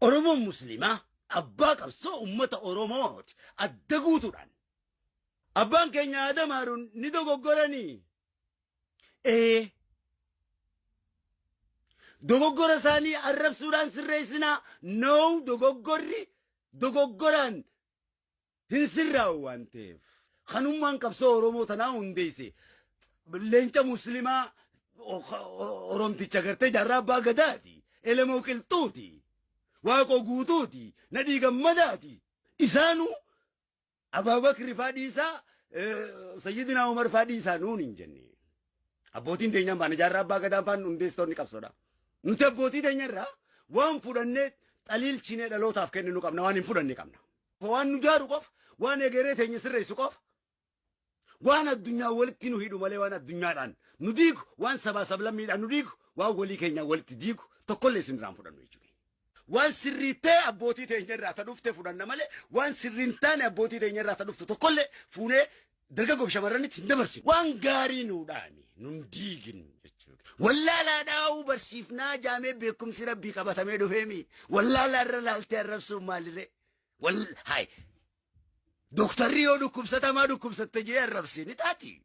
Oromoon Muslimaa abbaa qabsoo uummata Oromooti adda guutuudhaan. Abbaan keenya Aadam Haaruun ni dogoggoranii. Dogoggora isaanii arrabsuudhaan sirreessinaa noo dogoggoraan hin sirraa'u waan ta'eef. Kanummaan qabsoo Oromoo tanaa hundeesse. Leenca Muslimaa Oromticha gartee jaarraa abbaa gadaati. Elemoo qilxuuti. Waaqoo guutuuti. Nadhii gammadaati. Isaanuu Abaabakri Faadhiisaa Sayyidinaa Umar Faadhiisaa nuun hin jenne. Abbootiin teenyaan baana jaarraa abbaa gadaa faan hundeessitoonni qabsoodha. Nuti abbootii teenyarraa waan fudhannee xaliilchinee dhalootaaf kenninu qabna waan hin fudhanne qabna. Waan nu jaaru qofa waan egeree teenya sirreessu qofa. Waan addunyaa walitti nu hidhu malee waan addunyaadhaan nu diigu waan sabaa sablammiidhaan nu diigu waan walii keenyaa walitti diigu tokkollee isinirraan fudhannu jechuudha. Waan sirrii ta'e abbootii teenyarraa ta dhufte fudhanna malee waan sirrii hin taane abbootii teenyarraa ta dhufte tokkollee fuunee dargaggoof shamarranitti hin dabarsinu. Waan gaarii nuudhaani nun diigin jechuudha. Wallaalaadhaa'uu barsiifnaa jaamee beekumsi rabbii qabatamee dhufeemi. Wallaalaarra laaltee arrabsuun maalirree? Hayi. Doktarri yoo dhukkubsatamaa dhukkubsatte jee arrabsiini taati.